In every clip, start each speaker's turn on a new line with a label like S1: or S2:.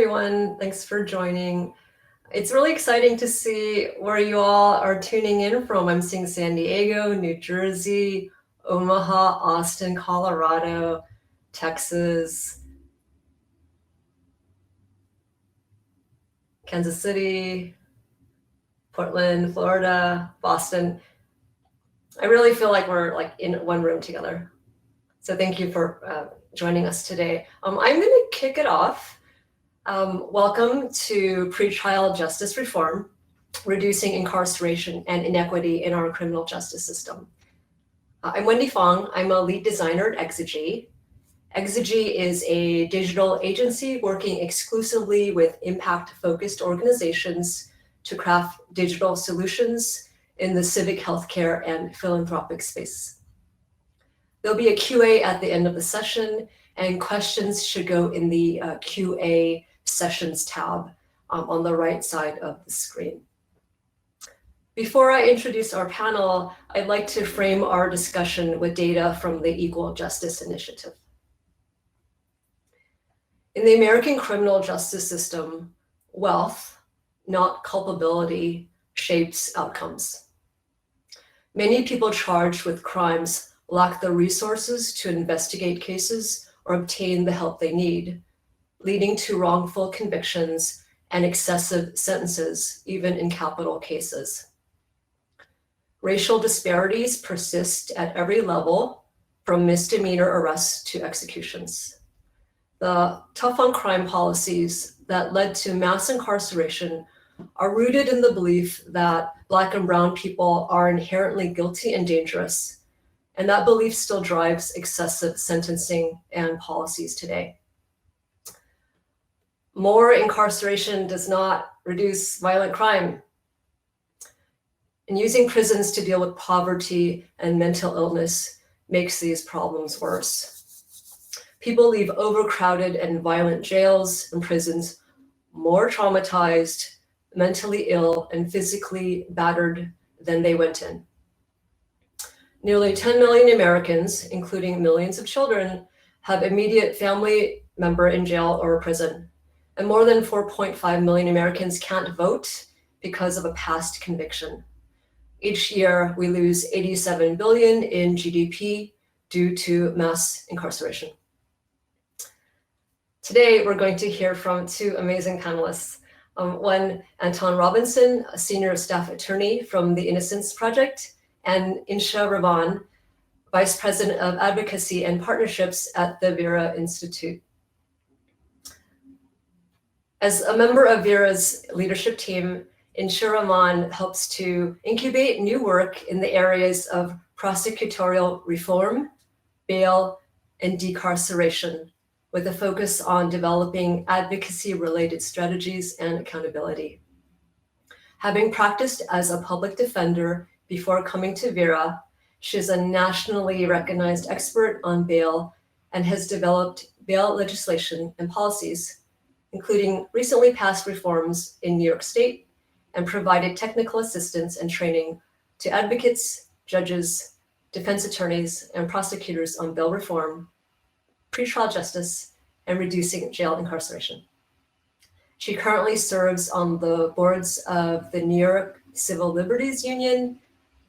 S1: everyone. Thanks for joining. It's really exciting to see where you all are tuning in from. I'm seeing San Diego, New Jersey, Omaha, Austin, Colorado, Texas, Kansas City, Portland, Florida, Boston. I really feel like we're in one room together. So thank you for joining us today. I'm going to kick it off. Welcome to Pretrial Justice Reform, Reducing Incarceration and Inequity in Our Criminal Justice System. I'm Wendy Fong. I'm a lead designer at Exogy. Exogy is a digital agency working exclusively with impact-focused organizations to craft digital solutions in the civic healthcare and philanthropic space. There'll be a QA at the end of the session, and questions should go in the QA Sessions tab on the right side of the screen. Before I introduce our panel, I'd like to frame our discussion with data from the Equal Justice Initiative. In the American criminal justice system, wealth, not culpability, shapes outcomes. Many people charged with crimes lack the resources to investigate cases or obtain the help they need, leading to wrongful convictions and excessive sentences, even in capital cases. Racial disparities persist at every level, from misdemeanor arrests to executions. The tough on crime policies that led to mass incarceration are rooted in the belief that Black and brown people are inherently guilty and dangerous, and that belief still drives excessive sentencing and policies today. More incarceration does not reduce violent crime. And using prisons to deal with poverty and mental illness makes these problems worse. People leave overcrowded and violent jails and prisons more traumatized, mentally ill, and physically battered than they went in. Nearly 10 million Americans, including millions of children, have immediate family member in jail or prison. And more than 4.5 million Americans can't vote because of a past conviction. Each year, we lose 87 billion in GDP due to mass incarceration. Today, we're going to hear from two amazing panelists. One, Anton Robinson, a senior staff attorney from the Innocence Project, and Insha Ravan, Vice President of Advocacy and Partnerships at the Vera Institute. As a member of Vera's leadership team, Insha Ravan helps to incubate new work in the areas of prosecutorial reform, bail, and decarceration, with a focus on developing advocacy-related strategies and accountability. Having practiced as a public defender before coming to Vera, she is a nationally recognized expert on bail and has developed bail legislation and policies, including recently passed reforms in New York State, and provided technical assistance and training to advocates, judges, defense attorneys, and prosecutors on bail reform, pretrial justice, and reducing jail incarceration. She currently serves on the boards of the New York Civil Liberties Union,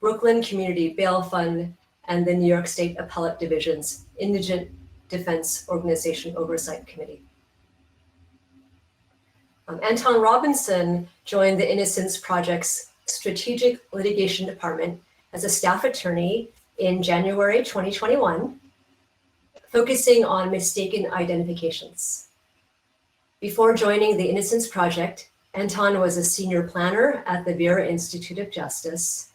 S1: Brooklyn Community Bail Fund, and the New York State Appellate Division's Indigent Defense Organization Oversight Committee. Anton Robinson joined the Innocence Project's Strategic Litigation Department as a staff attorney in January 2021, focusing on mistaken identifications. Before joining the Innocence Project, Anton was a senior planner at the Vera Institute of Justice,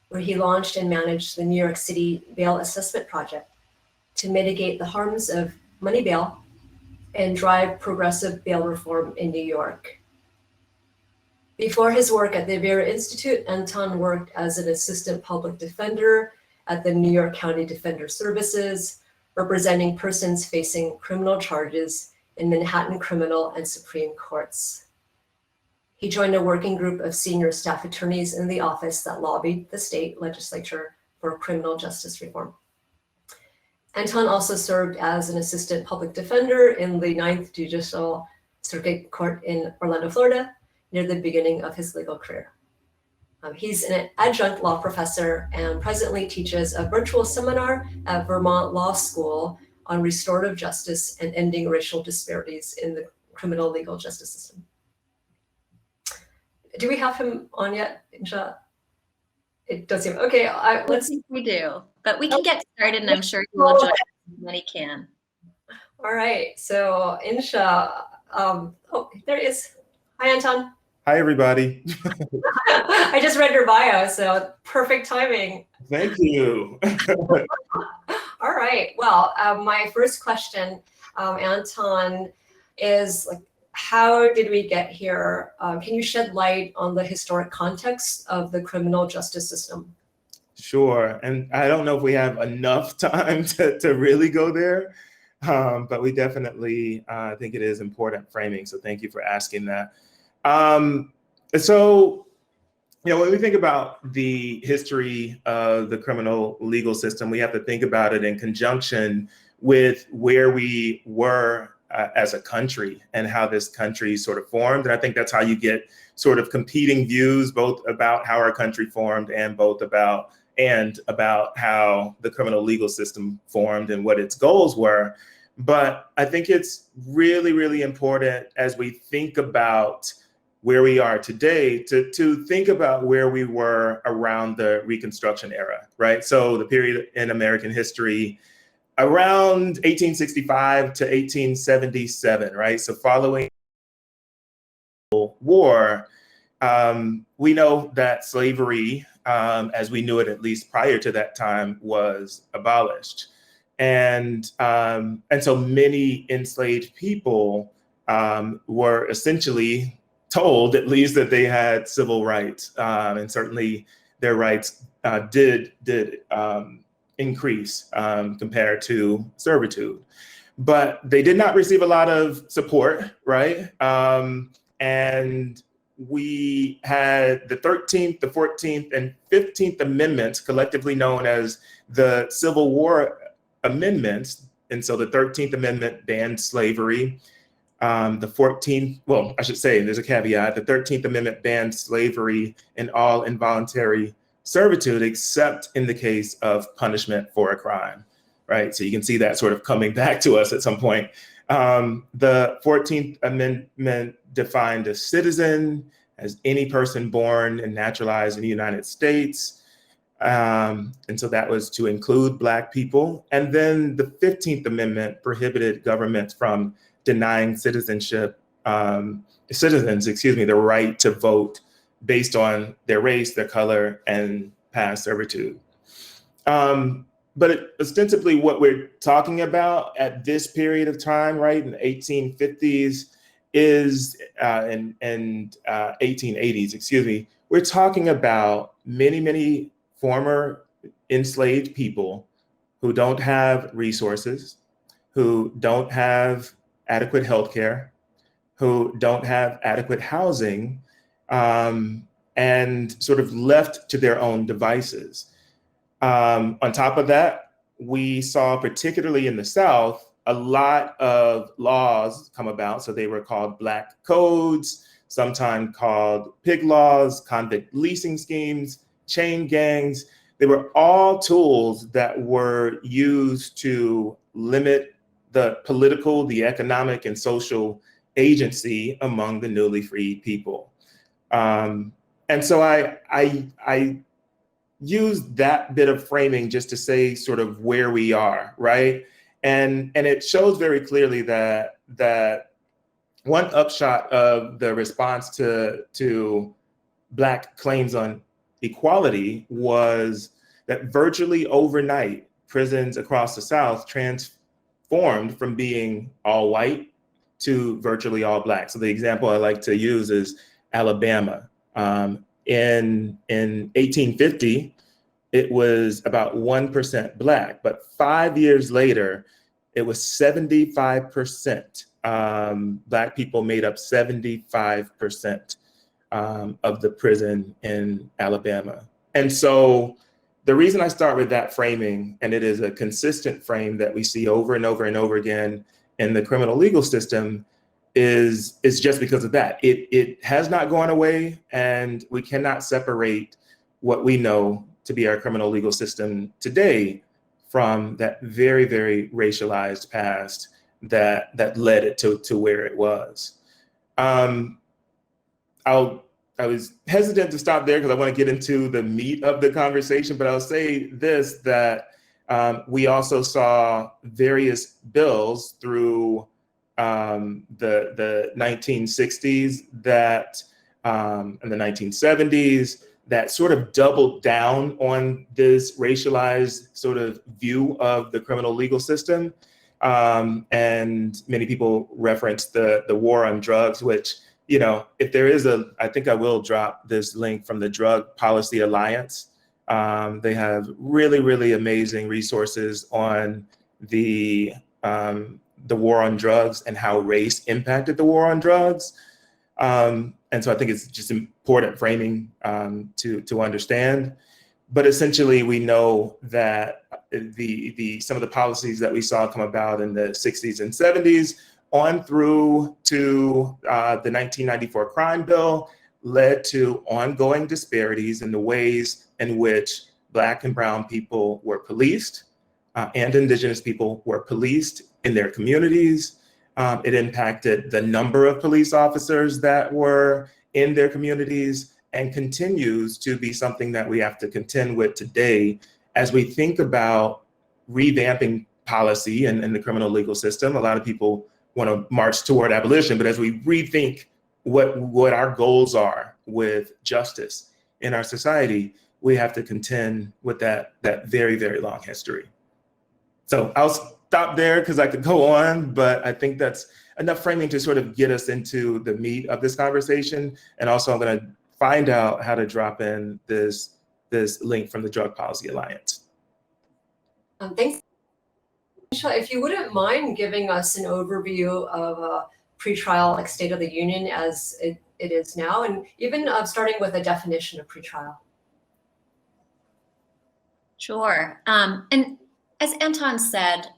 S1: where he launched and managed the New York City Bail Assessment Project to mitigate the harms of money bail and drive progressive bail reform in New York. Before his work at the Vera Institute, Anton worked as an assistant public defender at the New York County Defender Services, representing persons facing criminal charges in Manhattan criminal and Supreme Courts. He joined a working group of senior staff attorneys in the office that lobbied the state legislature for criminal justice reform. Anton also served as an assistant public defender in the 9th Judicial Circuit Court in Orlando, Florida, near the beginning of his legal career. He's an adjunct law professor and presently teaches a virtual seminar at Vermont Law School on restorative justice and ending racial disparities in the criminal legal justice system. Do we have him on yet, Insha? It does seem okay. Let's.
S2: I think we do, but we can get started, and I'm sure he will join us when he can.
S1: All right. So Insha, oh, there he is. Hi, Anton.
S3: Hi, everybody.
S1: I just read your bio, so perfect timing.
S3: Thank you.
S1: All right. Well, my first question, Anton, is like, how did we get here? Can you shed light on the historic context of the criminal justice system?
S3: Sure. And I don't know if we have enough time to really go there, but we definitely think it is important framing. So thank you for asking that. So, when we think about the history of the criminal legal system, we have to think about it in conjunction with where we were as a country and how this country sort of formed. And I think that's how you get sort of competing views, both about how our country formed and about how the criminal legal system formed and what its goals were. But I think it's really, really important as we think about where we are today to think about where we were around the Reconstruction era, right? So the period in American history around 1865 to 1877, right? So following the War, we know that slavery, as we knew it at least prior to that time, was abolished. And so many enslaved people were essentially told, at least, that they had civil rights, and certainly their rights did increase compared to servitude. But they did not receive a lot of support, right? And we had the 13th, the 14th, and 15th Amendments, collectively known as the Civil War Amendments. And so the 13th Amendment banned slavery. The 14th, well, I should say, there's a caveat. The 13th Amendment banned slavery and all involuntary servitude, except in the case of punishment for a crime, right? So you can see that sort of coming back to us at some point. The 14th Amendment defined a citizen as any person born and naturalized in the United States. And so that was to include Black people. And then the 15th Amendment prohibited governments from denying citizens, the right to vote based on their race, their color, and past servitude. But ostensibly what we're talking about at this period of time, right, in the 1850s is, and 1880s, we're talking about many, many former enslaved people who don't have resources, who don't have adequate healthcare, who don't have adequate housing, and sort of left to their own devices. On top of that, we saw, particularly in the South, a lot of laws come about. So they were called Black codes, sometimes called pig laws, convict leasing schemes, chain gangs. They were all tools that were used to limit the political, the economic, and social agency among the newly freed people. And so I use that bit of framing just to say sort of where we are, right? And it shows very clearly that one upshot of the response to Black claims on equality was that virtually overnight, prisons across the South transformed from being all white to virtually all Black. So the example I like to use is Alabama. In 1850, it was about 1% Black, but 5 years later, it was 75%. Black people made up 75% of the prison in Alabama. And so the reason I start with that framing, and it is a consistent frame that we see over and over and over again in the criminal legal system, is just because of that. It has not gone away, and we cannot separate what we know to be our criminal legal system today from that very, very racialized past that led it to where it was. I was hesitant to stop there because I want to get into the meat of the conversation, but I'll say this, that we also saw various bills through the 1960s that and the 1970s that sort of doubled down on this racialized sort of view of the criminal legal system. And many people reference the war on drugs, which, you know, if there is I think I will drop this link from the Drug Policy Alliance. They have really, really amazing resources on the war on drugs and how race impacted the war on drugs. And so I think it's just important framing to understand. But essentially, we know that some of the policies that we saw come about in the 60s and 70s on through to the 1994 crime bill led to ongoing disparities in the ways in which Black and Brown people were policed and Indigenous people were policed in their communities. It impacted the number of police officers that were in their communities, and continues to be something that we have to contend with today as we think about revamping policy and the criminal legal system. A lot of people want to march toward abolition, but as we rethink what our goals are with justice in our society, we have to contend with that very, very long history. So I'll stop there because I could go on, but I think that's enough framing to sort of get us into the meat of this conversation. And also I'm going to find out how to drop in this link from the Drug Policy Alliance.
S1: Thanks. If you wouldn't mind giving us an overview of pretrial, like State of the Union as it is now, and even starting with a definition of pretrial.
S2: Sure. And as Anton said,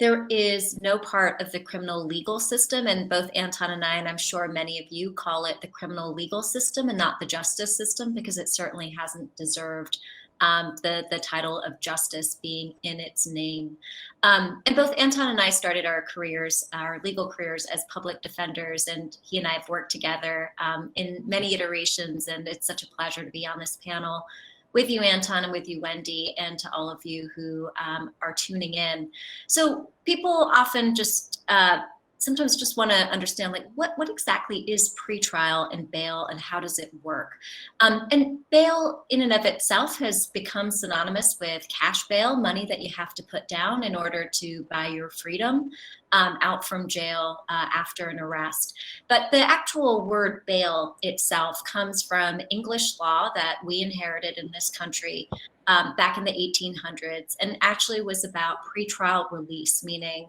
S2: there is no part of the criminal legal system, and both Anton and I, and I'm sure many of you, call it the criminal legal system and not the justice system, because it certainly hasn't deserved the title of justice being in its name. And both Anton and I started our legal careers as public defenders, and he and I have worked together in many iterations, and it's such a pleasure to be on this panel with you, Anton, and with you, Wendy, and to all of you who are tuning in. So people often just sometimes just want to understand, like, what exactly is pretrial and bail, and how does it work? And bail in and of itself has become synonymous with cash bail, money that you have to put down in order to buy your freedom out from jail after an arrest. But the actual word bail itself comes from English law that we inherited in this country back in the 1800s, and actually was about pretrial release, meaning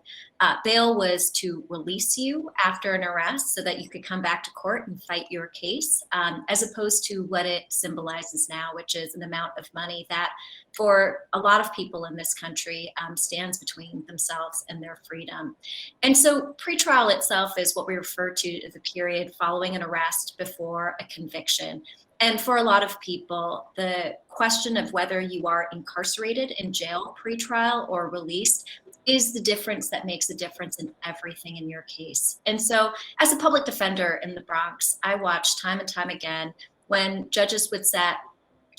S2: bail was to release you after an arrest so that you could come back to court and fight your case, as opposed to what it symbolizes now, which is an amount of money that for a lot of people in this country stands between themselves and their freedom. And so pretrial itself is what we refer to as the period following an arrest before a conviction. And for a lot of people, the question of whether you are incarcerated in jail pretrial or released is the difference that makes a difference in everything in your case. And so as a public defender in the Bronx, I watched time and time again when judges would set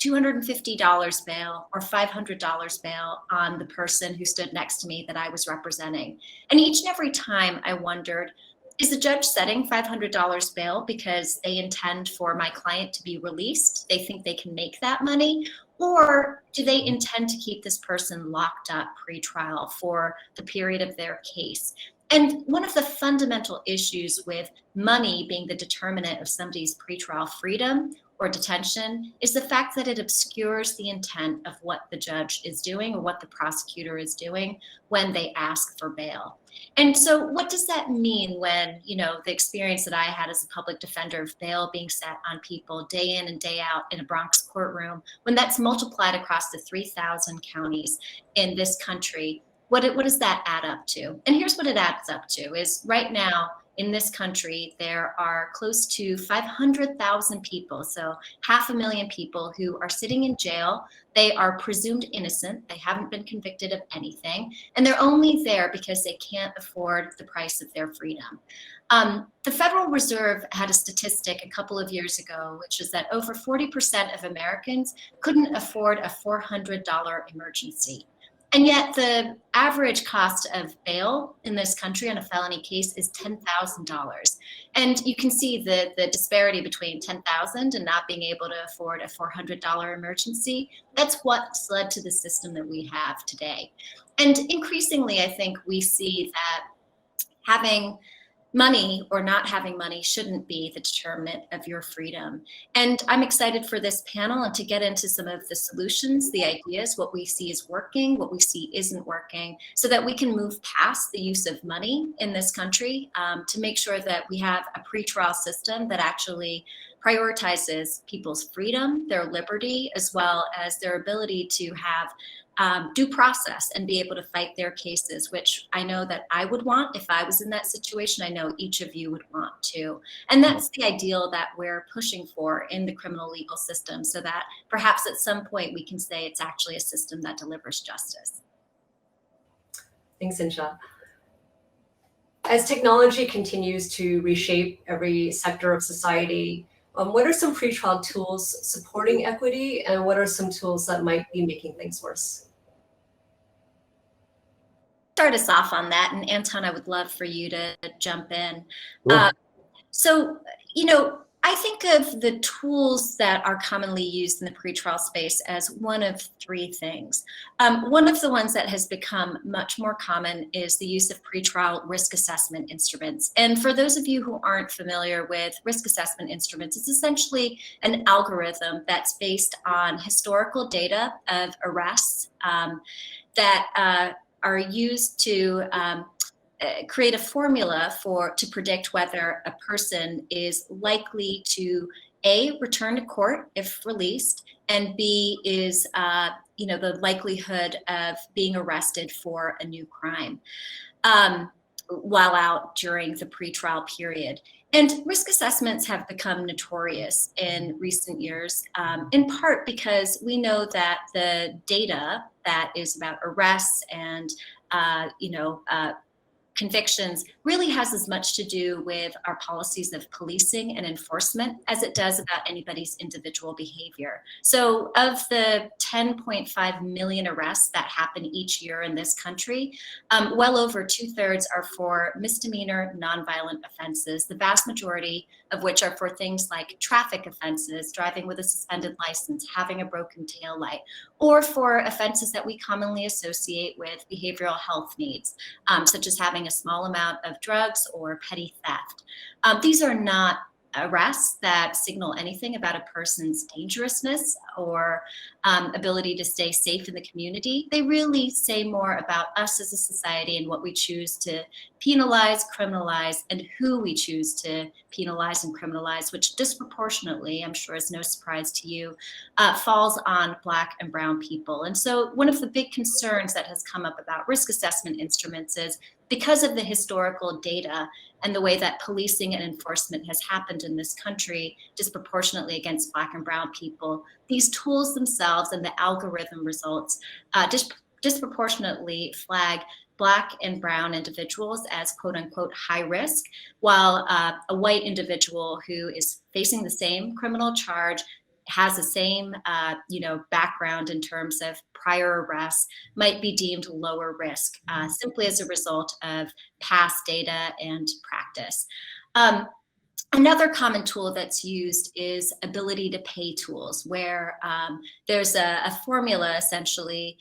S2: $250 bail or $500 bail on the person who stood next to me that I was representing. And each and every time I wondered, is the judge setting $500 bail because they intend for my client to be released? They think they can make that money? Or do they intend to keep this person locked up pre-trial for the period of their case? And one of the fundamental issues with money being the determinant of somebody's pretrial freedom or detention is the fact that it obscures the intent of what the judge is doing or what the prosecutor is doing when they ask for bail. And so what does that mean when, the experience that I had as a public defender of bail being set on people day in and day out in a Bronx courtroom, when that's multiplied across the 3,000 counties in this country, what does that add up to? And here's what it adds up to is right now, in this country, there are close to 500,000 people, so 500,000 people who are sitting in jail. They are presumed innocent. They haven't been convicted of anything, and they're only there because they can't afford the price of their freedom. The Federal Reserve had a statistic a couple of years ago, which is that over 40% of Americans couldn't afford a $400 emergency. And yet the average cost of bail in this country on a felony case is $10,000. And you can see the disparity between $10,000 and not being able to afford a $400 emergency. That's what's led to the system that we have today. And increasingly, I think we see that having money or not having money shouldn't be the determinant of your freedom. And I'm excited for this panel and to get into some of the solutions, the ideas, what we see is working, what we see isn't working, so that we can move past the use of money in this country to make sure that we have a pretrial system that actually prioritizes people's freedom, their liberty, as well as their ability to have due process and be able to fight their cases, which I know that I would want if I was in that situation. I know each of you would want to. And that's the ideal that we're pushing for in the criminal legal system, so that perhaps at some point we can say it's actually a system that delivers justice.
S1: Thanks, Insha. As technology continues to reshape every sector of society, what are some pretrial tools supporting equity, and what are some tools that might be making things worse?
S2: Start us off on that, and Anton, I would love for you to jump in.
S3: Sure.
S2: So, I think of the tools that are commonly used in the pretrial space as one of three things. One of the ones that has become much more common is the use of pretrial risk assessment instruments. And for those of you who aren't familiar with risk assessment instruments, it's essentially an algorithm that's based on historical data of arrests that are used to create a formula to predict whether a person is likely to A, return to court if released, and B, is the likelihood of being arrested for a new crime while out during the pretrial period. And risk assessments have become notorious in recent years, in part because we know that the data that is about arrests and convictions really has as much to do with our policies of policing and enforcement as it does about anybody's individual behavior. So of the 10.5 million arrests that happen each year in this country, well over 2/3 are for misdemeanor nonviolent offenses, the vast majority of which are for things like traffic offenses, driving with a suspended license, having a broken taillight, or for offenses that we commonly associate with behavioral health needs, such as having a small amount of drugs or petty theft. These are not arrests that signal anything about a person's dangerousness or ability to stay safe in the community. They really say more about us as a society and what we choose to penalize, criminalize, and who we choose to penalize and criminalize, which disproportionately, I'm sure is no surprise to you, falls on Black and Brown people. And so one of the big concerns that has come up about risk assessment instruments is because of the historical data and the way that policing and enforcement has happened in this country disproportionately against Black and Brown people, these tools themselves and the algorithm results disproportionately flag Black and Brown individuals as quote unquote high risk, while a white individual who is facing the same criminal charge, has the same background in terms of prior arrests, might be deemed lower risk simply as a result of past data and practice. Another common tool that's used is ability to pay tools, where there's a formula essentially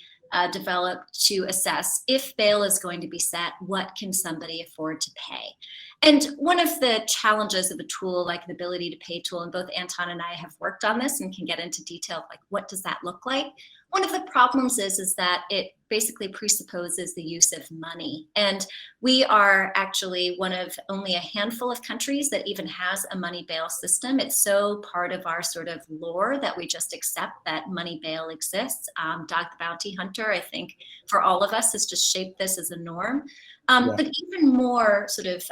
S2: developed to assess if bail is going to be set, what can somebody afford to pay? And one of the challenges of a tool like an ability to pay tool, and both Anton and I have worked on this and can get into detail, like what does that look like? One of the problems is that it basically presupposes the use of money. And we are actually one of only a handful of countries that even has a money bail system. It's so part of our sort of lore that we just accept that money bail exists. Dog the Bounty Hunter, I think, for all of us, has just shaped this as a norm. But even more sort of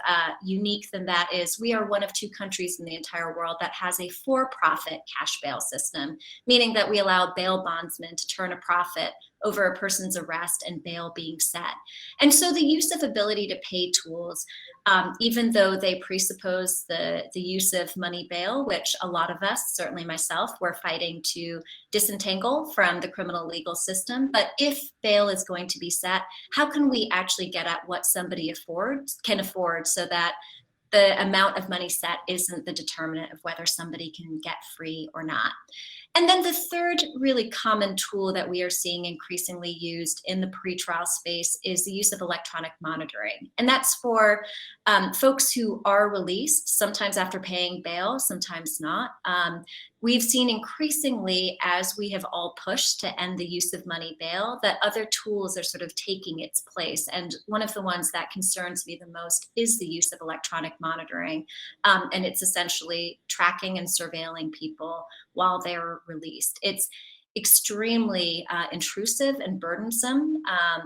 S2: unique than that is we are one of 2 countries in the entire world that has a for-profit cash bail system, meaning that we allow bail bondsmen to turn a profit over a person's arrest and bail being set. And so the use of ability to pay tools, even though they presuppose the use of money bail, which a lot of us, certainly myself, we're fighting to disentangle from the criminal legal system. But if bail is going to be set, how can we actually get at what somebody can afford so that the amount of money set isn't the determinant of whether somebody can get free or not? And then the third really common tool that we are seeing increasingly used in the pretrial space is the use of electronic monitoring. And that's for folks who are released, sometimes after paying bail, sometimes not. We've seen increasingly, as we have all pushed to end the use of money bail, that other tools are sort of taking its place. And one of the ones that concerns me the most is the use of electronic monitoring. And it's essentially tracking and surveilling people while they're released. It's extremely intrusive and burdensome.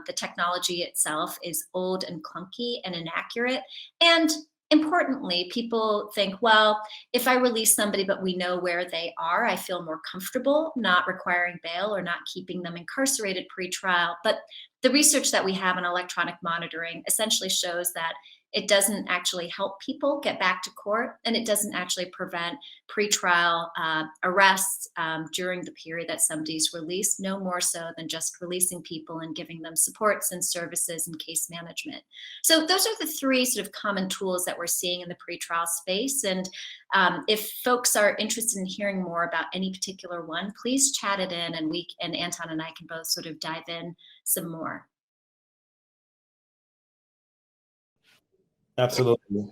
S2: The technology itself is old and clunky and inaccurate. And importantly, people think, well, if I release somebody but we know where they are, I feel more comfortable not requiring bail or not keeping them incarcerated pre-trial. But the research that we have in electronic monitoring essentially shows that it doesn't actually help people get back to court, and it doesn't actually prevent pretrial arrests during the period that somebody's released, no more so than just releasing people and giving them supports and services and case management. So those are the 3 sort of common tools that we're seeing in the pretrial space. And if folks are interested in hearing more about any particular one, please chat it in, and Anton and I can both sort of dive in some more.
S3: Absolutely.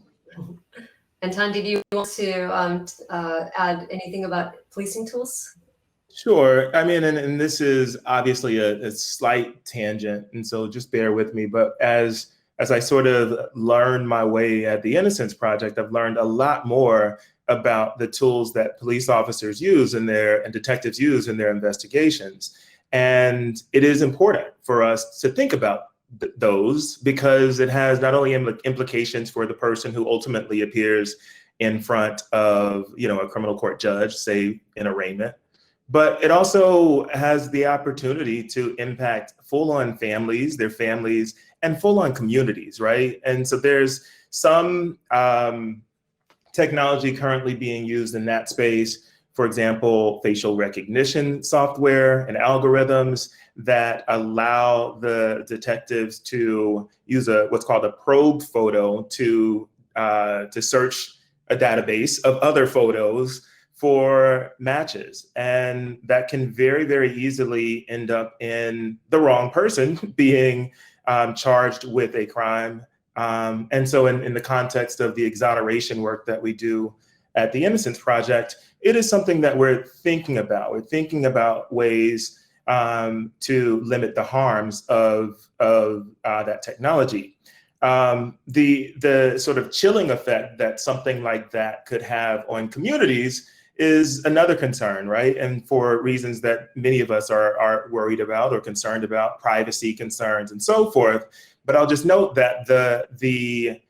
S1: Anton, did you want to add anything about policing tools?
S3: Sure. I mean, and this is obviously a slight tangent, and so just bear with me. But as I sort of learned my way at the Innocence Project, I've learned a lot more about the tools that police officers use and detectives use in their investigations. And it is important for us to think about those, because it has not only implications for the person who ultimately appears in front of a criminal court judge, say in arraignment, but it also has the opportunity to impact full-on families, their families, and full-on communities, right? And so there's some technology currently being used in that space. For example, facial recognition software and algorithms that allow the detectives to use what's called a probe photo to search a database of other photos for matches. And that can very, very easily end up in the wrong person being charged with a crime. And so in the context of the exoneration work that we do at the Innocence Project, it is something that we're thinking about. We're thinking about ways to limit the harms of that technology. The sort of chilling effect that something like that could have on communities is another concern, right? And for reasons that many of us are worried about or concerned about, privacy concerns and so forth. But I'll just note that the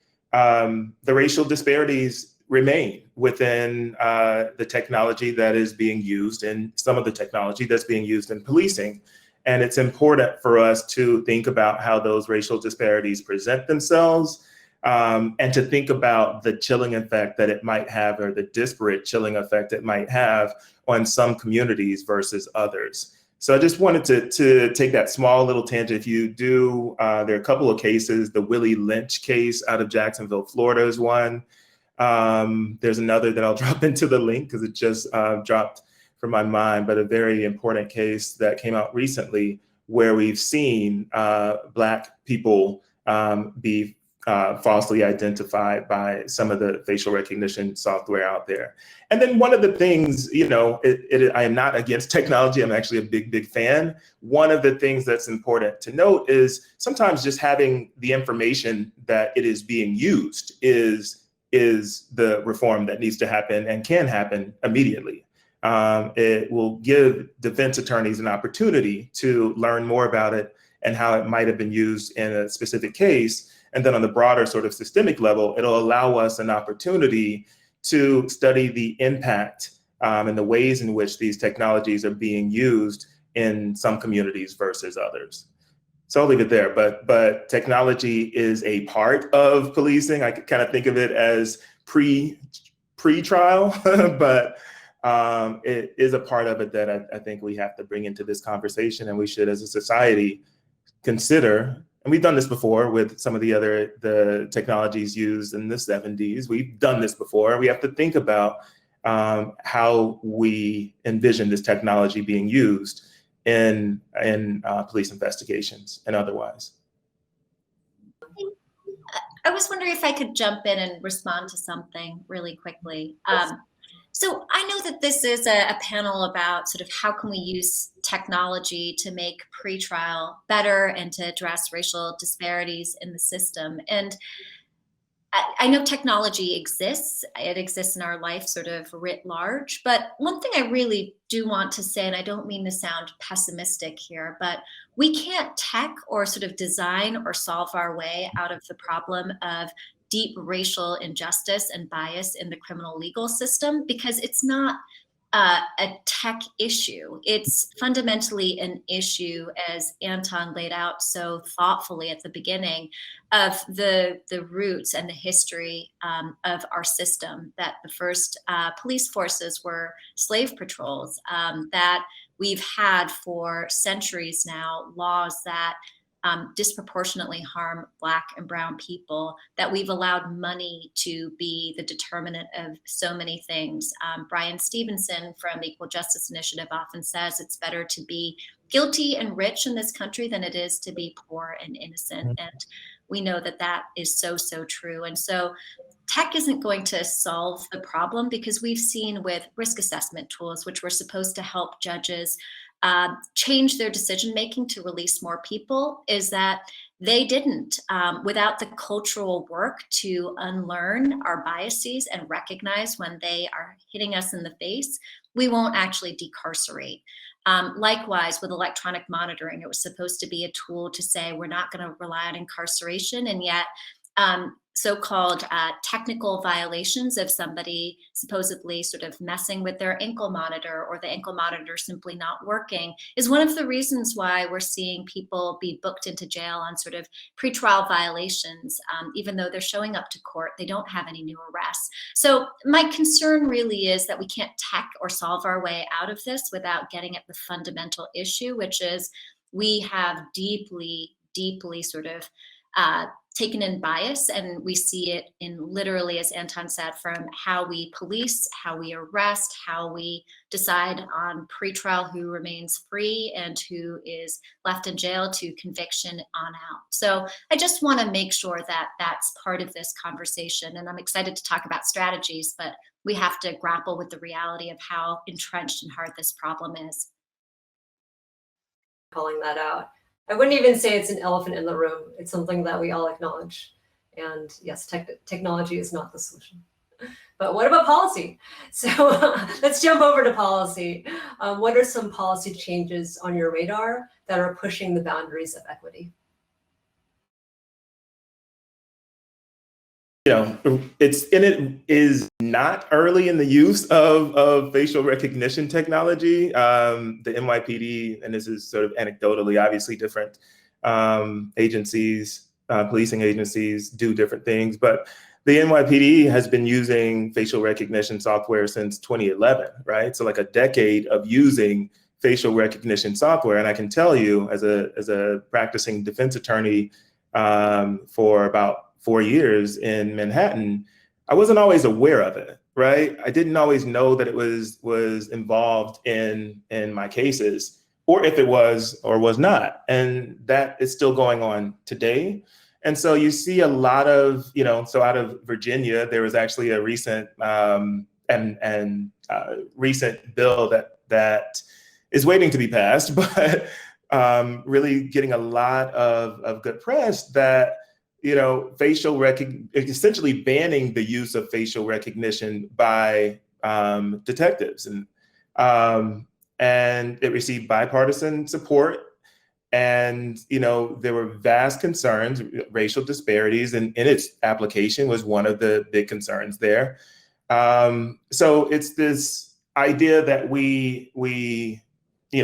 S3: racial disparities remain within the technology that is being used, and some of the technology that's being used in policing. And it's important for us to think about how those racial disparities present themselves, and to think about the chilling effect that it might have, or the disparate chilling effect it might have on some communities versus others. So I just wanted to take that small little tangent. If you do, there are a couple of cases. The Willie Lynch case out of Jacksonville, Florida is one. There's another that I'll drop into the link because it just dropped from my mind, but a very important case that came out recently where we've seen Black people be falsely identified by some of the facial recognition software out there. And then one of the things, I am not against technology. I'm actually a big fan. One of the things that's important to note is sometimes just having the information that it is being used is the reform that needs to happen and can happen immediately. It will give defense attorneys an opportunity to learn more about it and how it might have been used in a specific case. And then on the broader sort of systemic level, it'll allow us an opportunity to study the impact and the ways in which these technologies are being used in some communities versus others. So I'll leave it there, but technology is a part of policing. I could kind of think of it as pre-trial, but it is a part of it that I think we have to bring into this conversation, and we should, as a society, consider. And we've done this before with some of the technologies used in the 70s. We've done this before. We have to think about how we envision this technology being used in police investigations and otherwise.
S2: I was wondering if I could jump in and respond to something really quickly. So I know that this is a panel about sort of how can we use technology to make pretrial better and to address racial disparities in the system. And I know technology exists. It exists in our life sort of writ large. But one thing I really do want to say, and I don't mean to sound pessimistic here, but we can't tech or sort of design or solve our way out of the problem of deep racial injustice and bias in the criminal legal system, because it's not a tech issue. It's fundamentally an issue, as Anton laid out so thoughtfully at the beginning, of the roots and the history of our system, that the first police forces were slave patrols, that we've had for centuries now laws that disproportionately harm Black and brown people, that we've allowed money to be the determinant of so many things. Brian Stevenson from the Equal Justice Initiative often says it's better to be guilty and rich in this country than it is to be poor and innocent. And we know that that is so true. And so tech isn't going to solve the problem, because we've seen with risk assessment tools, which were supposed to help judges change their decision-making to release more people, is that they didn't. Without the cultural work to unlearn our biases and recognize when they are hitting us in the face, we won't actually decarcerate. Likewise, with electronic monitoring, it was supposed to be a tool to say we're not going to rely on incarceration, and yet so-called technical violations of somebody supposedly sort of messing with their ankle monitor, or the ankle monitor simply not working, is one of the reasons why we're seeing people be booked into jail on sort of pretrial violations. Even though they're showing up to court, they don't have any new arrests. So my concern really is that we can't tech or solve our way out of this without getting at the fundamental issue, which is we have deeply sort of taken in bias, and we see it in literally, as Anton said, from how we police, how we arrest, how we decide on pretrial who remains free and who is left in jail, to conviction on out. So I just want to make sure that that's part of this conversation, and I'm excited to talk about strategies, but we have to grapple with the reality of how entrenched and hard this problem is.
S1: Calling that out. I wouldn't even say it's an elephant in the room. It's something that we all acknowledge. And yes, technology is not the solution. But what about policy? So let's jump over to policy. What are some policy changes on your radar that are pushing the boundaries of equity?
S3: It is not early in the use of facial recognition technology. The NYPD, and this is sort of anecdotally, obviously different agencies, policing agencies do different things, but the NYPD has been using facial recognition software since 2011, right? So like a decade of using facial recognition software. And I can tell you, as a practicing defense attorney for about 4 years in Manhattan, I wasn't always aware of it, right? I didn't always know that it was involved in my cases, or if it was or was not. And that is still going on today. And so you see a lot of, so out of Virginia, there was actually a recent recent bill that is waiting to be passed, but really getting a lot of good press that, essentially banning the use of facial recognition by detectives. And it received bipartisan support. And, there were vast concerns, racial disparities, and in its application was one of the big concerns there. So it's this idea that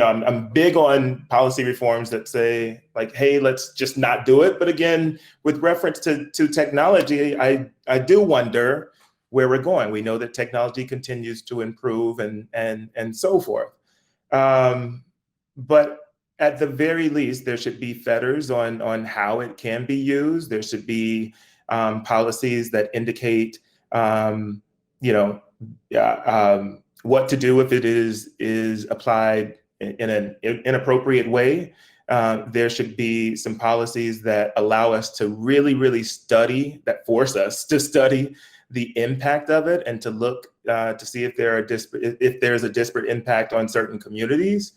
S3: I'm big on policy reforms that say, like, hey, let's just not do it. But again, with reference to technology, I do wonder where we're going. We know that technology continues to improve and so forth. But at the very least, there should be fetters on how it can be used. There should be policies that indicate, what to do if it is applied in an inappropriate way. There should be some policies that allow us to really study, that force us to study the impact of it and to look to see if there's a disparate impact on certain communities.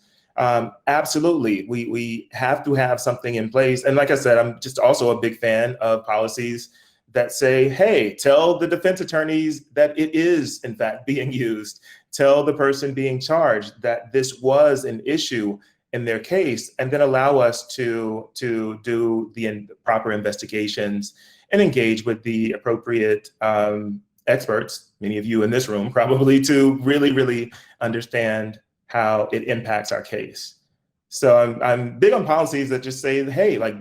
S3: Absolutely, we have to have something in place. And like I said, I'm just also a big fan of policies that say, hey, tell the defense attorneys that it is in fact being used. Tell the person being charged that this was an issue in their case, and then allow us to do the proper investigations and engage with the appropriate experts, many of you in this room probably, to really understand how it impacts our case. So I'm big on policies that just say, hey, like,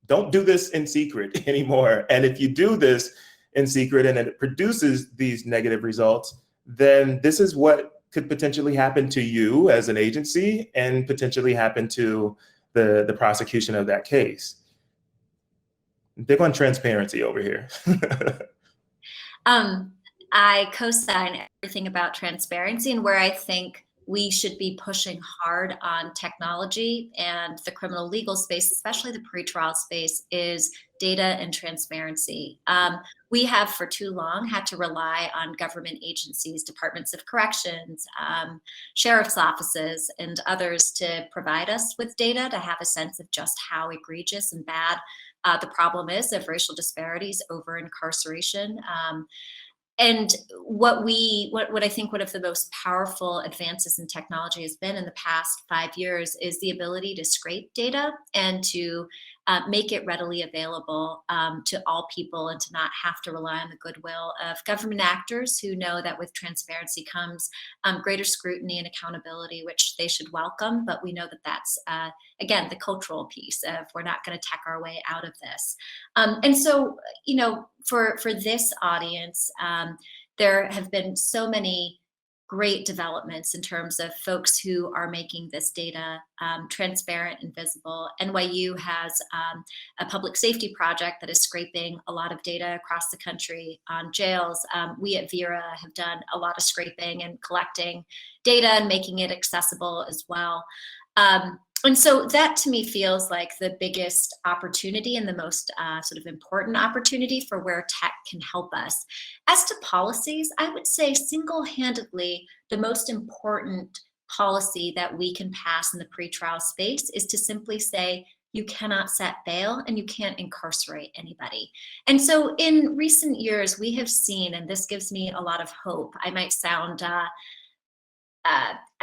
S3: don't do this in secret anymore. And if you do this in secret and it produces these negative results, then this is what could potentially happen to you as an agency and potentially happen to the prosecution of that case. I'm big on transparency over here.
S2: I co-sign everything about transparency, and where I think we should be pushing hard on technology and the criminal legal space, especially the pretrial space, is data and transparency. We have for too long had to rely on government agencies, departments of corrections, sheriff's offices, and others to provide us with data to have a sense of just how egregious and bad the problem is of racial disparities over incarceration. And what I think one of the most powerful advances in technology has been in the past 5 years is the ability to scrape data and to make it readily available to all people, and to not have to rely on the goodwill of government actors who know that with transparency comes greater scrutiny and accountability, which they should welcome. But we know that that's, again, the cultural piece of we're not going to tech our way out of this. And so, for this audience, there have been so many great developments in terms of folks who are making this data transparent and visible. NYU has a public safety project that is scraping a lot of data across the country on jails. We at Vera have done a lot of scraping and collecting data and making it accessible as well. And so that to me feels like the biggest opportunity and the most sort of important opportunity for where tech can help us. As to policies, I would say single-handedly the most important policy that we can pass in the pretrial space is to simply say, you cannot set bail and you can't incarcerate anybody. And so in recent years, we have seen, and this gives me a lot of hope, I might sound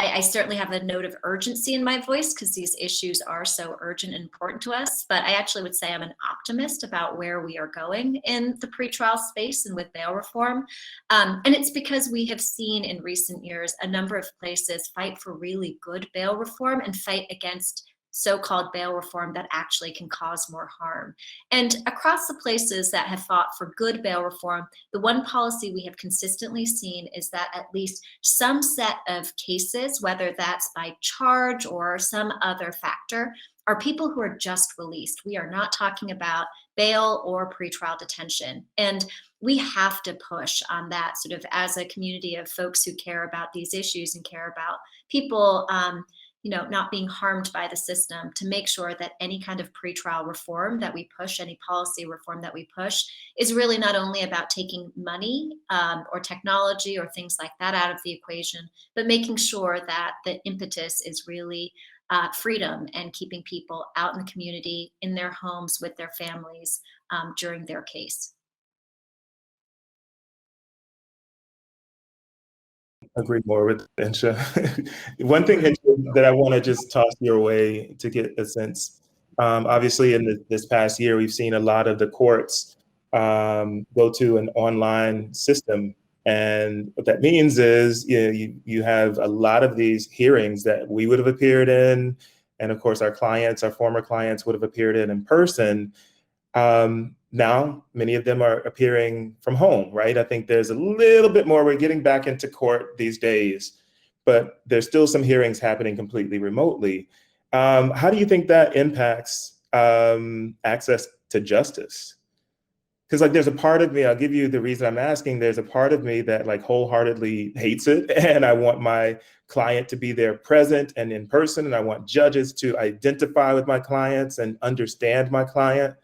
S2: I certainly have a note of urgency in my voice because these issues are so urgent and important to us, but I actually would say I'm an optimist about where we are going in the pretrial space and with bail reform. And it's because we have seen in recent years a number of places fight for really good bail reform and fight against so-called bail reform that actually can cause more harm. And across the places that have fought for good bail reform, the one policy we have consistently seen is that at least some set of cases, whether that's by charge or some other factor, are people who are just released. We are not talking about bail or pretrial detention. And we have to push on that sort of as a community of folks who care about these issues and care about people not being harmed by the system, to make sure that any kind of pretrial reform that we push, any policy reform that we push, is really not only about taking money or technology or things like that out of the equation, but making sure that the impetus is really freedom and keeping people out in the community, in their homes with their families during their case.
S3: Agree more with Insha. One thing Insha, that I want to just toss your way to get a sense. Obviously, in this past year, we've seen a lot of the courts go to an online system, and what that means is you have a lot of these hearings that we would have appeared in, and of course, our former clients would have appeared in person. Now, many of them are appearing from home, right? I think there's a little bit more. We're getting back into court these days, but there's still some hearings happening completely remotely. How do you think that impacts access to justice? Because there's a part of me, I'll give you the reason I'm asking, there's a part of me that wholeheartedly hates it. And I want my client to be there present and in person. And I want judges to identify with my clients and understand my client.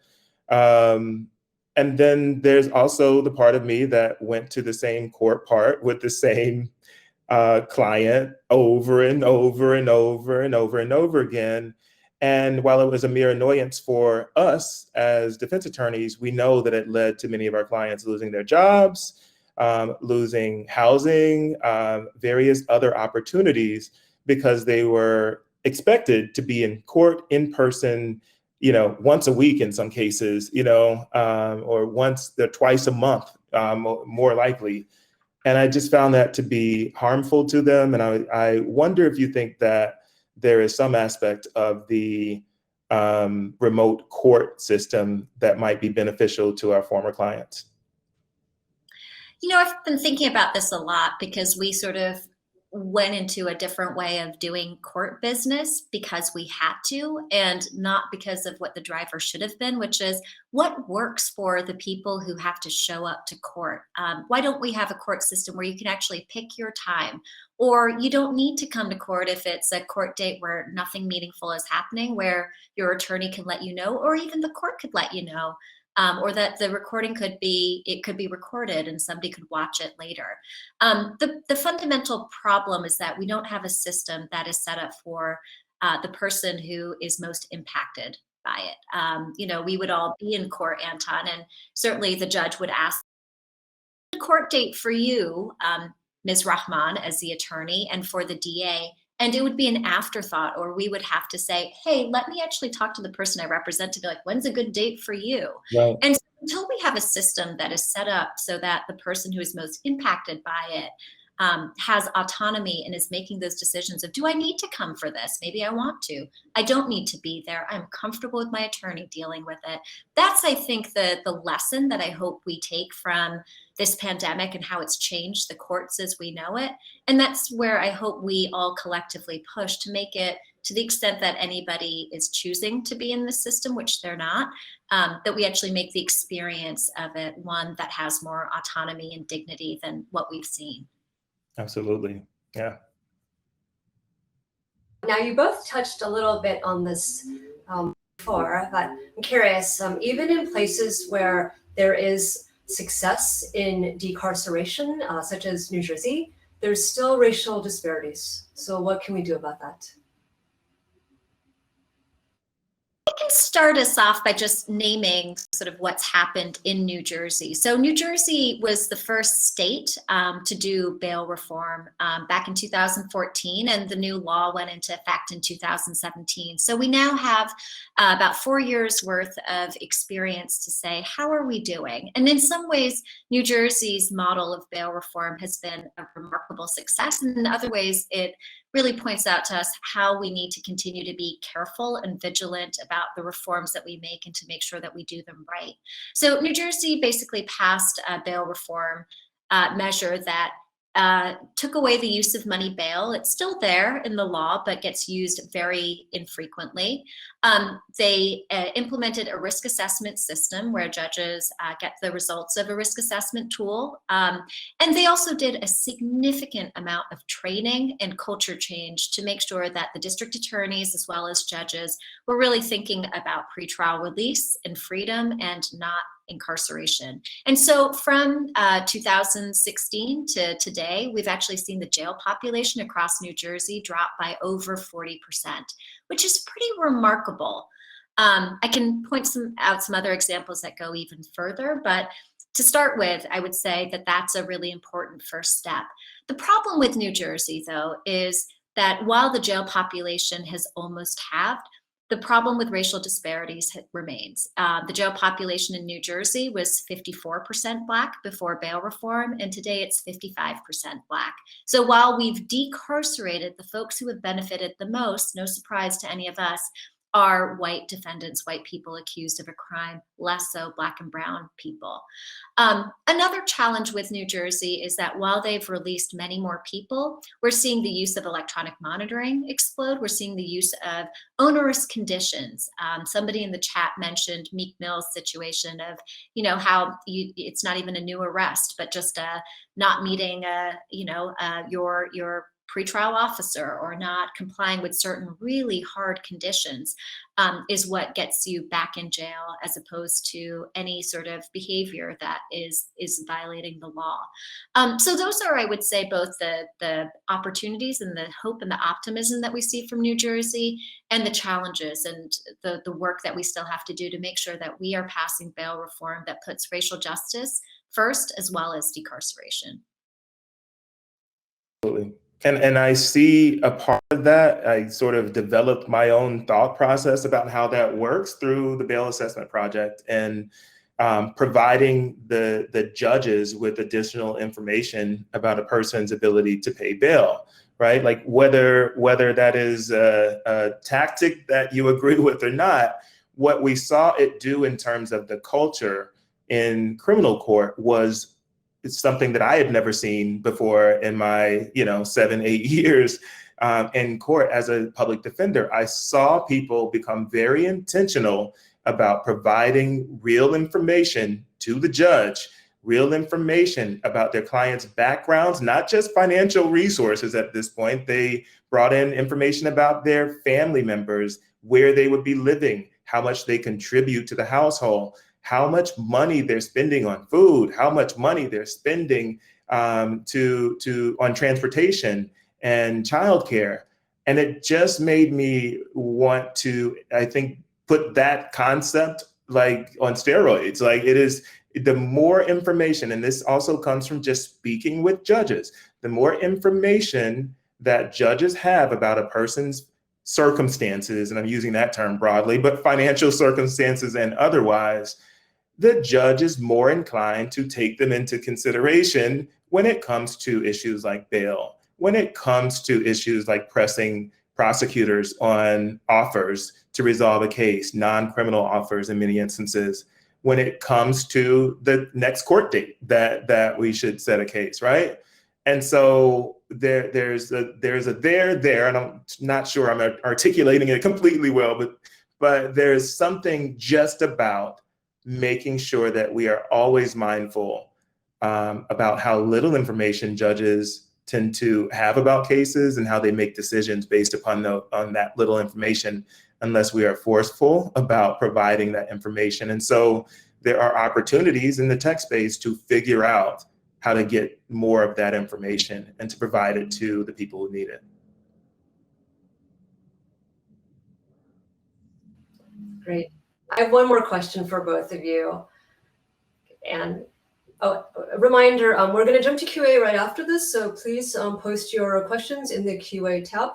S3: And then there's also the part of me that went to the same court part with the same client over and over and over and over and over again. And while it was a mere annoyance for us as defense attorneys, we know that it led to many of our clients losing their jobs, losing housing, various other opportunities, because they were expected to be in court in person, once a week in some cases, or once or twice a month, more likely. And I just found that to be harmful to them. And I wonder if you think that there is some aspect of the remote court system that might be beneficial to our former clients.
S2: I've been thinking about this a lot, because we sort of went into a different way of doing court business because we had to, and not because of what the driver should have been, which is what works for the people who have to show up to court. Why don't we have a court system where you can actually pick your time, or you don't need to come to court if it's a court date where nothing meaningful is happening, where your attorney can let you know, or even the court could let you know. Or that the recording could be recorded and somebody could watch it later. The fundamental problem is that we don't have a system that is set up for the person who is most impacted by it. We would all be in court, Anton, and certainly the judge would ask the court date for you, Ms. Rahman, as the attorney, and for the DA. And it would be an afterthought, or we would have to say, hey, let me actually talk to the person I represent to be like, when's a good date for you?
S3: Right.
S2: And so until we have a system that is set up so that the person who is most impacted by it has autonomy and is making those decisions of, do I need to come for this? Maybe I want to. I don't need to be there. I'm comfortable with my attorney dealing with it. That's, I think, the lesson that I hope we take from this pandemic and how it's changed the courts as we know it. And that's where I hope we all collectively push to make it, to the extent that anybody is choosing to be in the system, which they're not, that we actually make the experience of it one that has more autonomy and dignity than what we've seen.
S3: Absolutely. Yeah.
S1: Now, you both touched a little bit on this before, but I'm curious, even in places where there is success in decarceration, such as New Jersey, there's still racial disparities. So what can we do about that?
S2: I can start us off by just naming sort of what's happened in New Jersey. So New Jersey was the first state to do bail reform back in 2014, and the new law went into effect in 2017. So we now have about 4 years worth of experience to say, how are we doing? And in some ways, New Jersey's model of bail reform has been a remarkable success. And in other ways, it really points out to us how we need to continue to be careful and vigilant about the reforms that we make and to make sure that we do them right. So New Jersey basically passed a bail reform measure that took away the use of money bail. It's still there in the law, but gets used very infrequently. They implemented a risk assessment system where judges get the results of a risk assessment tool. And they also did a significant amount of training and culture change to make sure that the district attorneys, as well as judges, were really thinking about pretrial release and freedom and not incarceration. And so from 2016 to today, we've actually seen the jail population across New Jersey drop by over 40%, which is pretty remarkable. I can point out some other examples that go even further, but to start with, I would say that that's a really important first step. The problem with New Jersey, though, is that while the jail population has almost halved, the problem with racial disparities remains. The jail population in New Jersey was 54% Black before bail reform, and today it's 55% Black. So while we've decarcerated the folks who have benefited the most, no surprise to any of us, are white defendants, white people accused of a crime, less so Black and brown people. Another challenge with New Jersey is that while they've released many more people, we're seeing the use of electronic monitoring explode. We're seeing the use of onerous conditions. Somebody in the chat mentioned Meek Mill's situation of, how it's not even a new arrest, but just not meeting, your pretrial officer or not complying with certain really hard conditions is what gets you back in jail, as opposed to any sort of behavior that is violating the law. So those are, I would say, both the opportunities and the hope and the optimism that we see from New Jersey, and the challenges and the work that we still have to do to make sure that we are passing bail reform that puts racial justice first, as well as decarceration.
S3: Absolutely. And I see a part of that. I sort of developed my own thought process about how that works through the bail assessment project, and providing the judges with additional information about a person's ability to pay bail, right? Like whether that is a tactic that you agree with or not, what we saw it do in terms of the culture in criminal court was it's something that I had never seen before in my 7-8 years in court as a public defender. I saw people become very intentional about providing real information to the judge, real information about their clients' backgrounds, not just financial resources at this point. They brought in information about their family members, where they would be living, how much they contribute to the household, how much money they're spending on food, how much money they're spending on transportation and childcare. And it just made me want to, I think, put that concept like on steroids. Like it is, the more information, and this also comes from just speaking with judges, the more information that judges have about a person's circumstances, and I'm using that term broadly, but financial circumstances and otherwise, the judge is more inclined to take them into consideration when it comes to issues like bail, when it comes to issues like pressing prosecutors on offers to resolve a case, non-criminal offers in many instances, when it comes to the next court date that we should set a case, right? And so there's a there, and I'm not sure I'm articulating it completely well, but there's something just about making sure that we are always mindful about how little information judges tend to have about cases and how they make decisions based upon that little information, unless we are forceful about providing that information. And so there are opportunities in the tech space to figure out how to get more of that information and to provide it to the people who need it.
S1: Great. I have one more question for both of you. And a reminder, we're going to jump to QA right after this, so please post your questions in the QA tab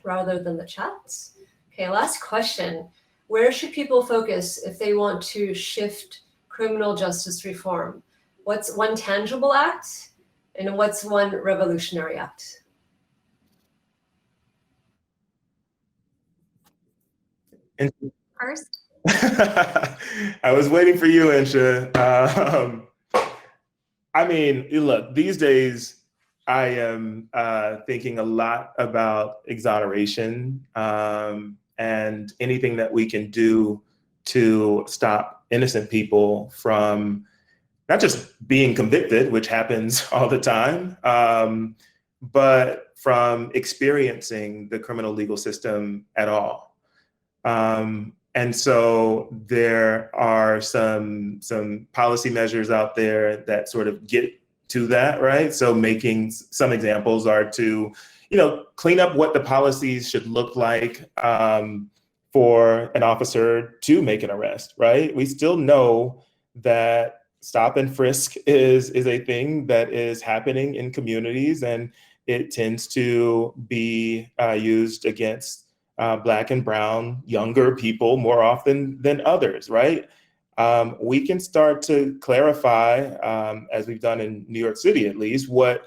S1: rather than the chats. Okay, last question. Where should people focus if they want to shift criminal justice reform? What's one tangible act, and what's one revolutionary act?
S2: First?
S3: I was waiting for you, Insha. I mean, look, these days, I am thinking a lot about exoneration and anything that we can do to stop innocent people from not just being convicted, which happens all the time, but from experiencing the criminal legal system at all. And so there are some policy measures out there that sort of get to that, right? So making some examples are to, clean up what the policies should look like for an officer to make an arrest, right? We still know that stop and frisk is a thing that is happening in communities, and it tends to be used against Black and brown younger people more often than others, right? We can start to clarify, as we've done in New York City at least, what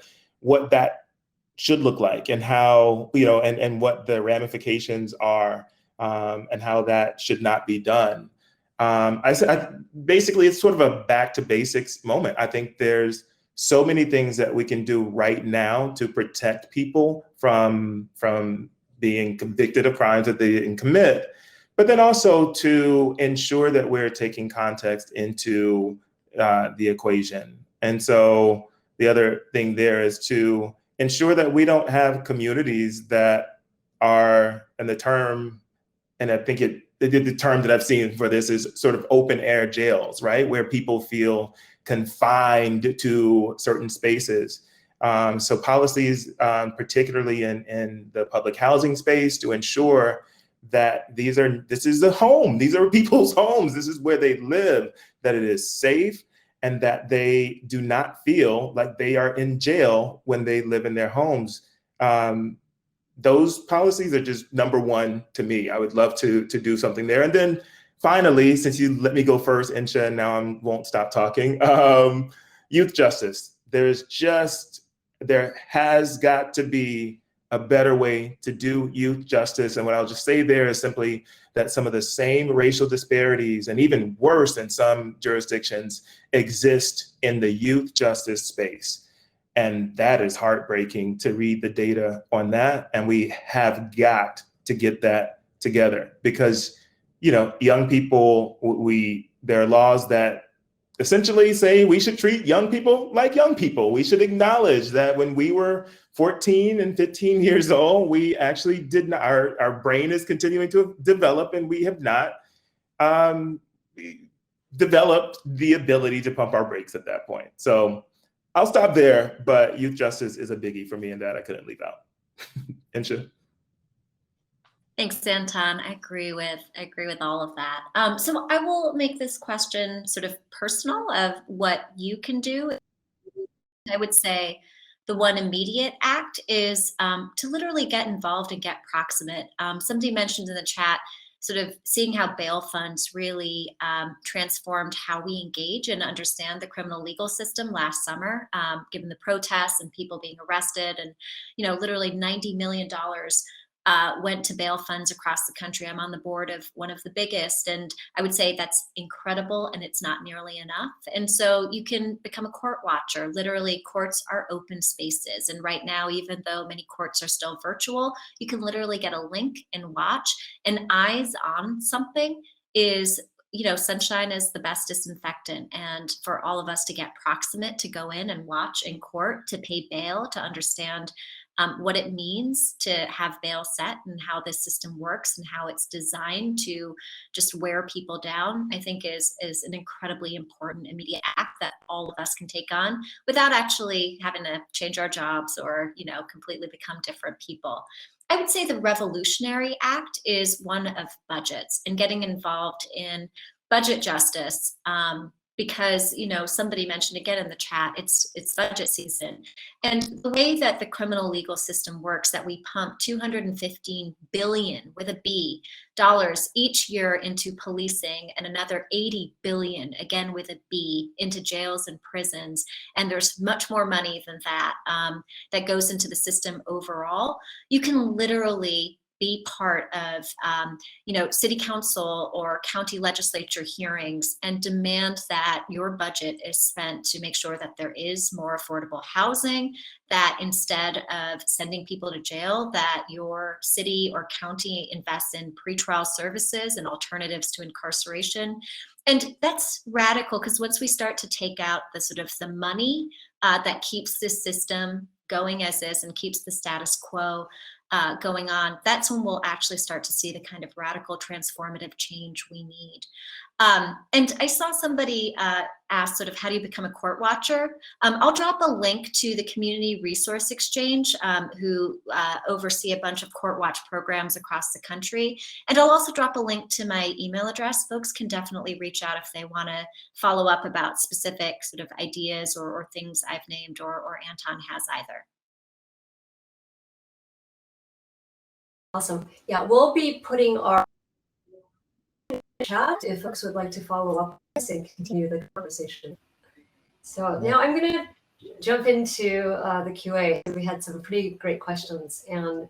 S3: that should look like, and how, and what the ramifications are, and how that should not be done. Basically, it's sort of a back to basics moment. I think there's so many things that we can do right now to protect people from being convicted of crimes that they didn't commit, but then also to ensure that we're taking context into the equation. And so the other thing there is to ensure that we don't have communities that are, and the term, and I think the term that I've seen for this is sort of open air jails, right? Where people feel confined to certain spaces. So policies, particularly in the public housing space, to ensure that this is a home, these are people's homes, this is where they live, that it is safe, and that they do not feel like they are in jail when they live in their homes. Those policies are just number one to me. I would love to do something there. And then finally, since you let me go first, Insha, and now I won't stop talking, youth justice. There has got to be a better way to do youth justice. And what I'll just say there is simply that some of the same racial disparities, and even worse in some jurisdictions, exist in the youth justice space. And that is heartbreaking to read the data on that. And we have got to get that together, because, young people, there are laws that essentially say we should treat young people like young people. We should acknowledge that when we were 14 and 15 years old, we actually did not, our brain is continuing to develop, and we have not developed the ability to pump our brakes at that point. So I'll stop there, but youth justice is a biggie for me, and that I couldn't leave out. Insha.
S2: Thanks, Anton. I agree with all of that. So I will make this question sort of personal of what you can do. I would say the one immediate act is to literally get involved and get proximate. Somebody mentioned in the chat sort of seeing how bail funds really transformed how we engage and understand the criminal legal system last summer, given the protests and people being arrested, and literally $90 million went to bail funds across the country. I'm on the board of one of the biggest, and I would say that's incredible, and it's not nearly enough. And so you can become a court watcher. Literally, courts are open spaces. And right now, even though many courts are still virtual, you can literally get a link and watch. And eyes on something is, sunshine is the best disinfectant. And for all of us to get proximate, to go in and watch in court, to pay bail, to understand what it means to have bail set, and how this system works, and how it's designed to just wear people down, I think is an incredibly important immediate act that all of us can take on without actually having to change our jobs or, completely become different people. I would say the revolutionary act is one of budgets and getting involved in budget justice. Because somebody mentioned again in the chat, it's budget season, and the way that the criminal legal system works, that we pump $215 billion with a B dollars each year into policing, and another $80 billion again with a B into jails and prisons, and there's much more money than that that goes into the system overall. You can literally be part of, city council or county legislature hearings and demand that your budget is spent to make sure that there is more affordable housing, that instead of sending people to jail, that your city or county invests in pretrial services and alternatives to incarceration. And that's radical, because once we start to take out the sort of the money that keeps this system going as is and keeps the status quo going on, that's when we'll actually start to see the kind of radical transformative change we need. And I saw somebody ask sort of, how do you become a court watcher? I'll drop a link to the Community Resource Exchange, who oversee a bunch of court watch programs across the country. And I'll also drop a link to my email address. Folks can definitely reach out if they want to follow up about specific sort of ideas or things I've named or Anton has either.
S1: Awesome. Yeah, we'll be putting our chat if folks would like to follow up and continue the conversation. So now I'm going to jump into the QA. We had some pretty great questions, and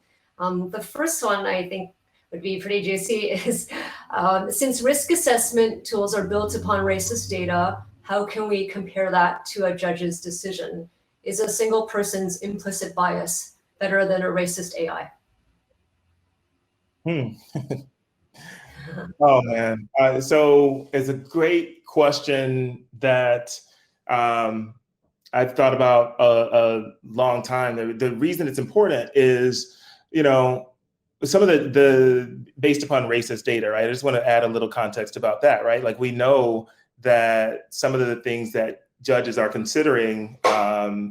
S1: the first one I think would be pretty juicy is, since risk assessment tools are built upon racist data, how can we compare that to a judge's decision? Is a single person's implicit bias better than a racist AI?
S3: Oh man, so it's a great question that I've thought about a long time. The reason it's important is, some of the based upon racist data, right? I just want to add a little context about that, right? Like, we know that some of the things that judges are considering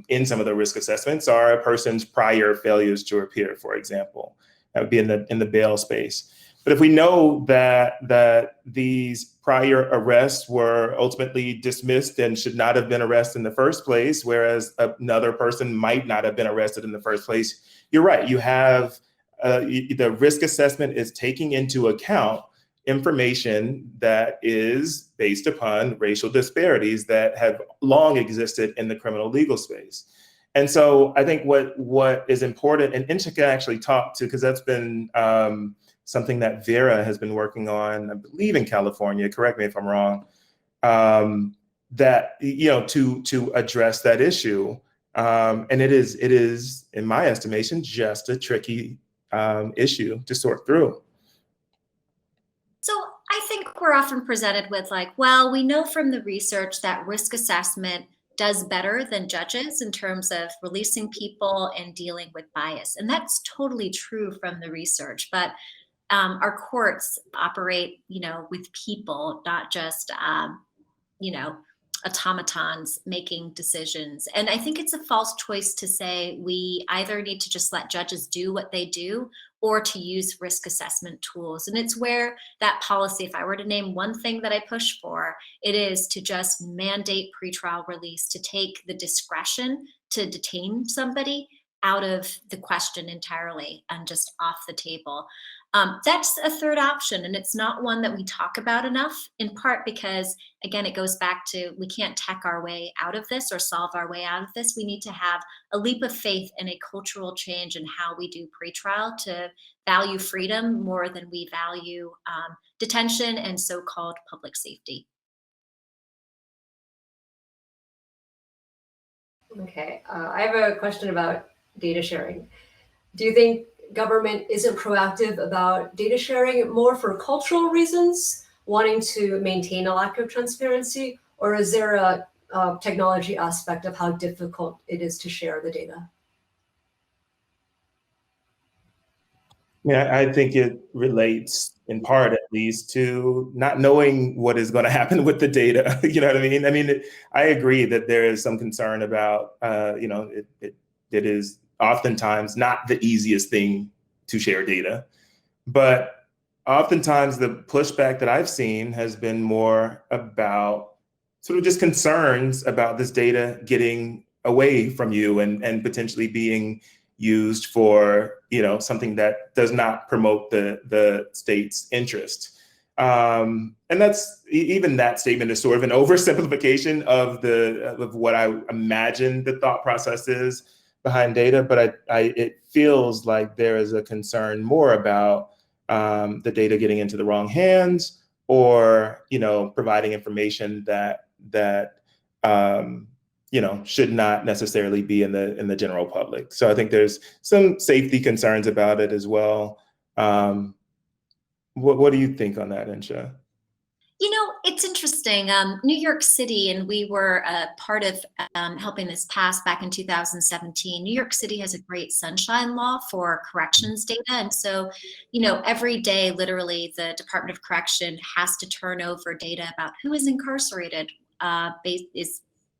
S3: in some of the risk assessments are a person's prior failures to appear, for example. That would be in the bail space. But if we know that these prior arrests were ultimately dismissed and should not have been arrested in the first place, whereas another person might not have been arrested in the first place, you're right. You have the risk assessment is taking into account information that is based upon racial disparities that have long existed in the criminal legal space. And so I think what is important, and Incha can actually talk to, because that's been something that Vera has been working on, I believe in California, correct me if I'm wrong, that, to address that issue. And it is, in my estimation, just a tricky issue to sort through.
S2: So I think we're often presented with well, we know from the research that risk assessment does better than judges in terms of releasing people and dealing with bias. And that's totally true from the research, but our courts operate, with people, not just, automatons making decisions. And I think it's a false choice to say we either need to just let judges do what they do or to use risk assessment tools. And it's where that policy, if I were to name one thing that I push for, it is to just mandate pretrial release, to take the discretion to detain somebody out of the question entirely and just off the table. That's a third option, and it's not one that we talk about enough, in part because, again, it goes back to we can't tech our way out of this or solve our way out of this. We need to have a leap of faith and a cultural change in how we do pretrial to value freedom more than we value detention and so-called public safety.
S1: Okay, I have a question about data sharing. Do you think government isn't proactive about data sharing more for cultural reasons, wanting to maintain a lack of transparency, or is there a technology aspect of how difficult it is to share the data?
S3: Yeah, I think it relates in part, at least, to not knowing what is going to happen with the data. You know what I mean? I mean, I agree that there is some concern about, it is oftentimes not the easiest thing to share data, but oftentimes the pushback that I've seen has been more about sort of just concerns about this data getting away from you and potentially being used for, something that does not promote the state's interest. And that's, even that statement is sort of an oversimplification of what I imagine the thought process is. behind data, but it feels like there is a concern more about the data getting into the wrong hands, or providing information that should not necessarily be in the general public. So I think there's some safety concerns about it as well. What do you think on that, Insha?
S2: It's interesting. New York City, and we were a part of helping this pass back in 2017. New York City has a great sunshine law for corrections data. And so, every day, literally, the Department of Correction has to turn over data about who is incarcerated.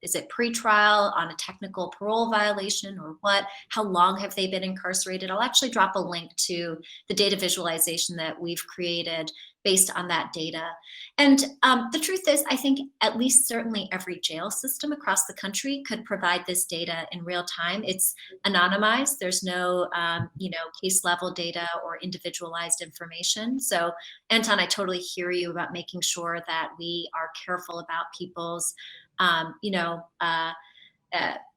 S2: Is it pretrial, on a technical parole violation, or what? How long have they been incarcerated? I'll actually drop a link to the data visualization that we've created based on that data. And the truth is, I think at least certainly every jail system across the country could provide this data in real time. It's anonymized. There's no, case level data or individualized information. So Anton, I totally hear you about making sure that we are careful about people's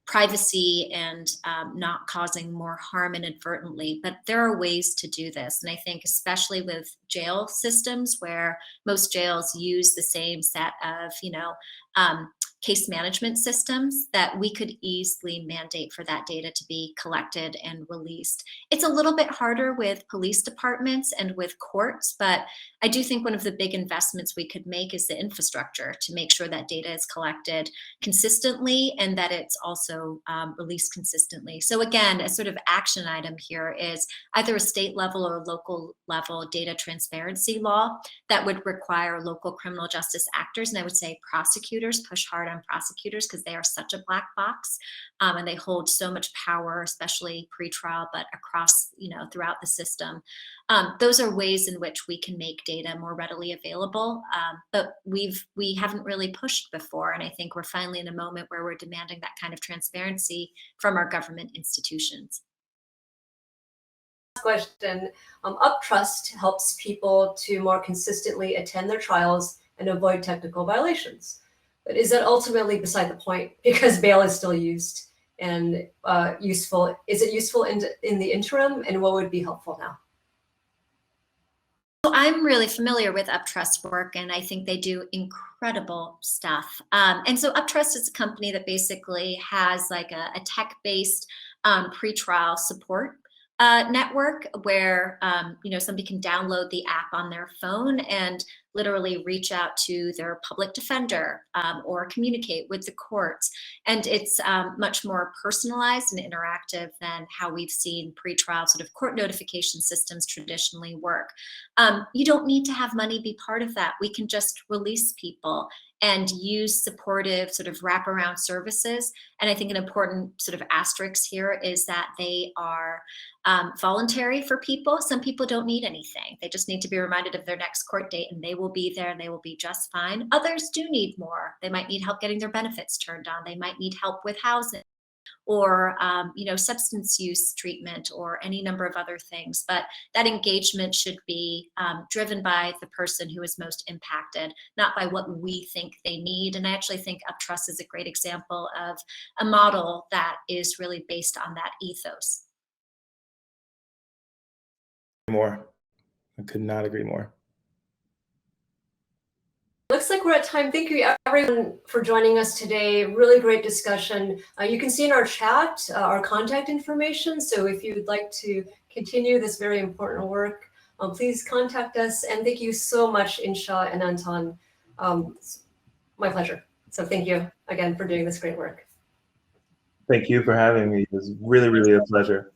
S2: privacy and not causing more harm inadvertently. But there are ways to do this. And I think especially with jail systems, where most jails use the same set of, case management systems, that we could easily mandate for that data to be collected and released. It's a little bit harder with police departments and with courts, but I do think one of the big investments we could make is the infrastructure to make sure that data is collected consistently and that it's also released consistently. So again, a sort of action item here is either a state level or local level data transparency law that would require local criminal justice actors. And I would say prosecutors, push hard on prosecutors, because they are such a black box and they hold so much power, especially pretrial, but across, throughout the system. Those are ways in which we can make data more readily available, but we haven't really pushed before. And I think we're finally in a moment where we're demanding that kind of transparency from our government institutions.
S1: Question. UpTrust helps people to more consistently attend their trials and avoid technical violations. But is that ultimately beside the point, because bail is still used and useful? Is it useful in the interim, and what would be helpful now?
S2: So I'm really familiar with UpTrust work, and I think they do incredible stuff. And so UpTrust is a company that basically has like a tech-based pretrial support network where somebody can download the app on their phone and literally reach out to their public defender or communicate with the courts. And it's much more personalized and interactive than how we've seen pretrial sort of court notification systems traditionally work. You don't need to have money be part of that. We can just release people and use supportive sort of wraparound services. And I think an important sort of asterisk here is that they are voluntary for people. Some people don't need anything. They just need to be reminded of their next court date, and they will be there and they will be just fine. Others do need more. They might need help getting their benefits turned on. They might need help with housing or substance use treatment or any number of other things. But that engagement should be driven by the person who is most impacted, not by what we think they need. And I actually think UpTrust is a great example of a model that is really based on that ethos.
S3: More. I could not agree more.
S1: Looks like we're at time. Thank you everyone for joining us today. Really great discussion. You can see in our chat our contact information. So if you'd like to continue this very important work, please contact us. And thank you so much, Insha and Anton. My pleasure. So thank you again for doing this great work.
S3: Thank you for having me. It was really, really a pleasure.